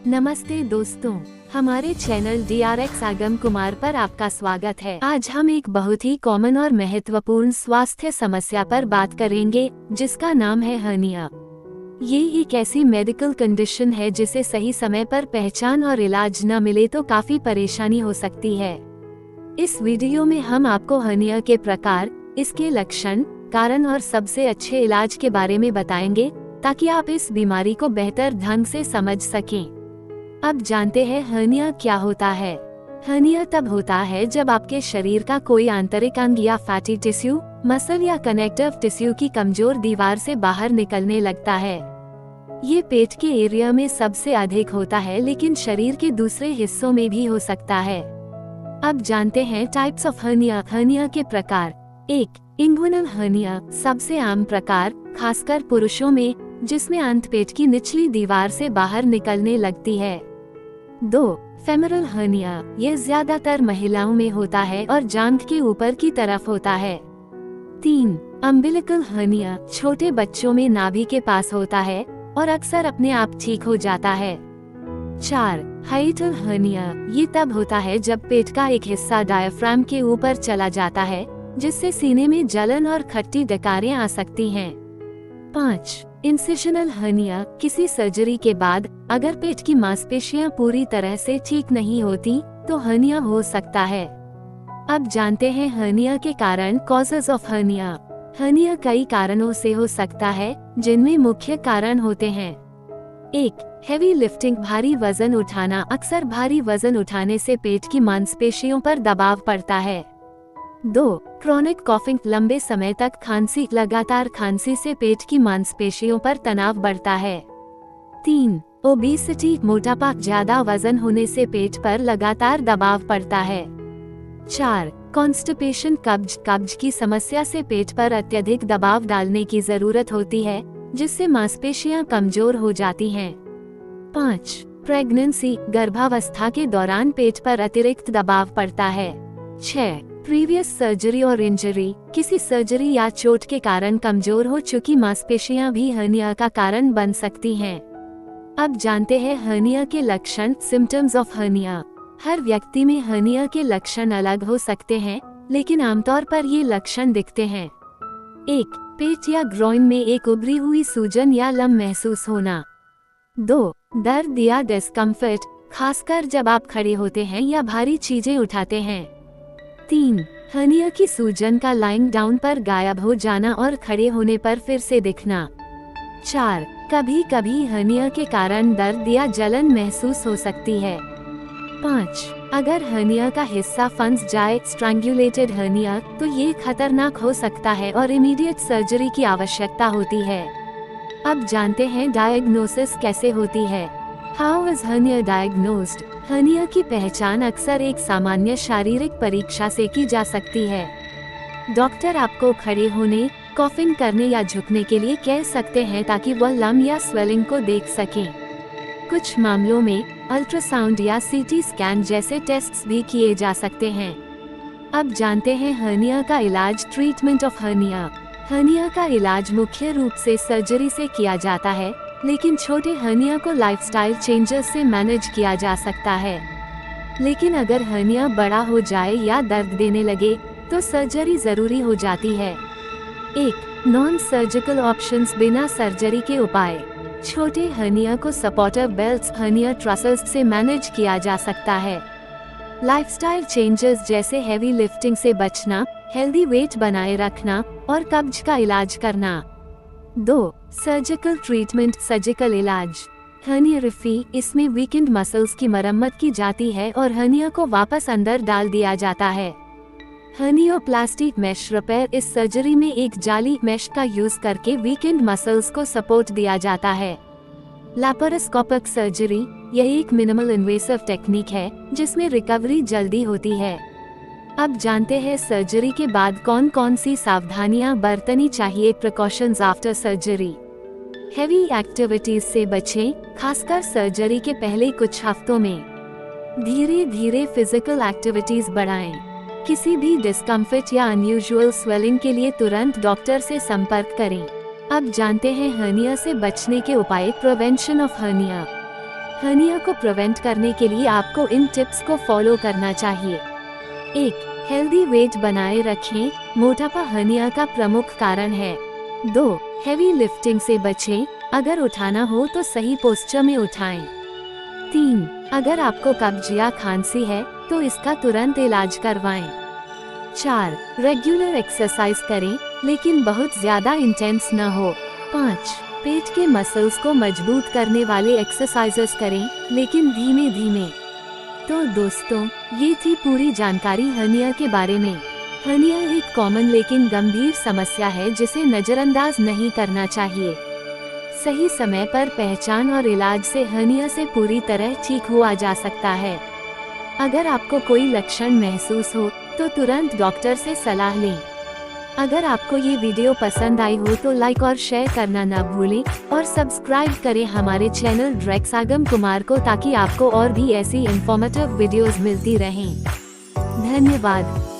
नमस्ते दोस्तों, हमारे चैनल DRX आगम कुमार पर आपका स्वागत है। आज हम एक बहुत ही कॉमन और महत्वपूर्ण स्वास्थ्य समस्या पर बात करेंगे, जिसका नाम है हर्निया। ये एक ऐसी मेडिकल कंडीशन है जिसे सही समय पर पहचान और इलाज न मिले तो काफी परेशानी हो सकती है। इस वीडियो में हम आपको हर्निया के प्रकार, इसके लक्षण, कारण और सबसे अच्छे इलाज के बारे में बताएंगे, ताकि आप इस बीमारी को बेहतर ढंग से समझ सकें। अब जानते हैं हर्निया क्या होता है। हर्निया तब होता है जब आपके शरीर का कोई आंतरिक अंग या फैटी टिश्यू, मसल या कनेक्टिव टिश्यू की कमजोर दीवार से बाहर निकलने लगता है। ये पेट के एरिया में सबसे अधिक होता है, लेकिन शरीर के दूसरे हिस्सों में भी हो सकता है। अब जानते हैं टाइप्स ऑफ हर्निया। हर्निया के प्रकार। 1. इंग्विनल हर्निया, सबसे आम प्रकार, खासकर पुरुषों में, जिसमें अंतपेट की निचली दीवार से बाहर निकलने लगती है। 2. फेमरल हर्निया, ये ज्यादातर महिलाओं में होता है और जांघ के ऊपर की तरफ होता है। 3. अम्बिलिकल हर्निया, छोटे बच्चों में नाभि के पास होता है और अक्सर अपने आप ठीक हो जाता है। 4. हाइटल हर्निया, ये तब होता है जब पेट का एक हिस्सा डायफ्राम के ऊपर चला जाता है, जिससे सीने में जलन और खट्टी डकारें आ सकती हैं। 5. इंसिशनल हर्निया, किसी सर्जरी के बाद अगर पेट की मांसपेशियां पूरी तरह से ठीक नहीं होती तो हर्निया हो सकता है। अब जानते हैं हर्निया के कारण, कॉजेज ऑफ हर्निया। हर्निया कई कारणों से हो सकता है, जिनमें मुख्य कारण होते हैं। 1. हेवी लिफ्टिंग, भारी वजन उठाना। अक्सर भारी वजन उठाने से पेट की मांसपेशियों पर दबाव पड़ता है। 2. क्रॉनिक कॉफिंग, लंबे समय तक खांसी। लगातार खांसी से पेट की मांसपेशियों पर तनाव बढ़ता है। 3. ओबेसिटी, मोटापा, ज्यादा वजन होने से पेट पर लगातार दबाव पड़ता है। 4. कॉन्स्टिपेशन, कब्ज की समस्या से पेट पर अत्यधिक दबाव डालने की जरूरत होती है, जिससे मांसपेशियां कमजोर हो जाती हैं। 5. प्रेगनेंसी, गर्भावस्था के दौरान पेट पर अतिरिक्त दबाव पड़ता है। 6. प्रीवियस सर्जरी और इंजरी, किसी सर्जरी या चोट के कारण कमजोर हो चुकी मांसपेशियां भी हर्निया का कारण बन सकती हैं। अब जानते हैं हर्निया के लक्षण, सिम्टम्स ऑफ हर्निया। हर व्यक्ति में हर्निया के लक्षण अलग हो सकते हैं, लेकिन आमतौर पर ये लक्षण दिखते हैं। 1. पेट या ग्रोइन में एक उभरी हुई सूजन या लम महसूस होना। 2. दर्द या डिस्कम्फर्ट, खासकर जब आप खड़े होते हैं या भारी चीजें उठाते हैं। 3. हर्निया की सूजन का लाइंग डाउन पर गायब हो जाना और खड़े होने पर फिर से दिखना। 4. कभी कभी हर्निया के कारण दर्द या जलन महसूस हो सकती है। 5. अगर हर्निया का हिस्सा फंस जाए, स्ट्रैंगुलेटेड हर्निया, तो ये खतरनाक हो सकता है और इमीडिएट सर्जरी की आवश्यकता होती है। अब जानते हैं डायग्नोसिस कैसे होती है। How is hernia diagnosed? Hernia की पहचान अक्सर एक सामान्य शारीरिक परीक्षा से की जा सकती है। डॉक्टर आपको खड़े होने, कॉफिंग करने या झुकने के लिए कह सकते हैं, ताकि वह लम या स्वेलिंग को देख सकें। कुछ मामलों में अल्ट्रासाउंड या CT स्कैन जैसे टेस्ट्स भी किए जा सकते हैं। अब जानते हैं हर्निया का इलाज, ट्रीटमेंट ऑफ हर्निया। हर्निया का इलाज मुख्य रूप से सर्जरी से किया जाता है, लेकिन छोटे हर्निया को लाइफस्टाइल चेंजेस से मैनेज किया जा सकता है। लेकिन अगर हर्निया बड़ा हो जाए या दर्द देने लगे, तो सर्जरी जरूरी हो जाती है। 1. नॉन सर्जिकल ऑप्शंस, बिना सर्जरी के उपाय। छोटे हर्निया को सपोर्टिव बेल्ट्स, हर्निया ट्रसल्स से मैनेज किया जा सकता है। लाइफस्टाइल चेंजेस जैसे हेवी लिफ्टिंग से बचना, हेल्दी वेट बनाए रखना और कब्ज का इलाज करना। 2. सर्जिकल ट्रीटमेंट, सर्जिकल इलाज। हर्नियोग्राफी, इसमें वीकेंड मसल्स की मरम्मत की जाती है और हर्निया को वापस अंदर डाल दिया जाता है। हर्नियोप्लास्टी, मेश रिपेयर, इस सर्जरी में एक जाली मेश का यूज करके वीकेंड मसल्स को सपोर्ट दिया जाता है। लैप्रोस्कोपिक सर्जरी, यह एक मिनिमल इन्वेसिव टेक्निक है, जिसमें रिकवरी जल्दी होती है। अब जानते हैं सर्जरी के बाद कौन कौन सी सावधानियां बरतनी चाहिए। Precautions after surgery. Heavy activities से बचें, खासकर सर्जरी के पहले कुछ हफ्तों में। धीरे धीरे फिजिकल एक्टिविटीज बढ़ाएं। किसी भी डिस्कम्फर्ट या अनयूजुअल स्वेलिंग के लिए तुरंत डॉक्टर से संपर्क करें। अब जानते हैं हर्निया से बचने के उपाय, प्रिवेंशन ऑफ हर्निया। हर्निया को प्रिवेंट करने के लिए आपको इन टिप्स को फॉलो करना चाहिए। 1. हेल्दी वेट बनाए रखें, मोटापा हर्निया का प्रमुख कारण है। 2. हेवी लिफ्टिंग से बचें, अगर उठाना हो तो सही पोस्चर में उठाएं। 3. अगर आपको कब्ज या खांसी है तो इसका तुरंत इलाज करवाएं। 4. रेगुलर एक्सरसाइज करें, लेकिन बहुत ज्यादा इंटेंस न हो। 5. पेट के मसल्स को मजबूत करने वाले एक्सरसाइजेस करें, लेकिन धीमे धीमे। तो दोस्तों, ये थी पूरी जानकारी हर्निया के बारे में। हर्निया एक कॉमन लेकिन गंभीर समस्या है जिसे नजरअंदाज नहीं करना चाहिए। सही समय पर पहचान और इलाज से हर्निया से पूरी तरह ठीक हुआ जा सकता है। अगर आपको कोई लक्षण महसूस हो तो तुरंत डॉक्टर से सलाह लें। अगर आपको ये वीडियो पसंद आई हो तो लाइक और शेयर करना ना भूलें और सब्सक्राइब करें हमारे चैनल ड्रैक्स आगम कुमार को, ताकि आपको और भी ऐसी इंफॉर्मेटिव वीडियोस मिलती रहें। धन्यवाद।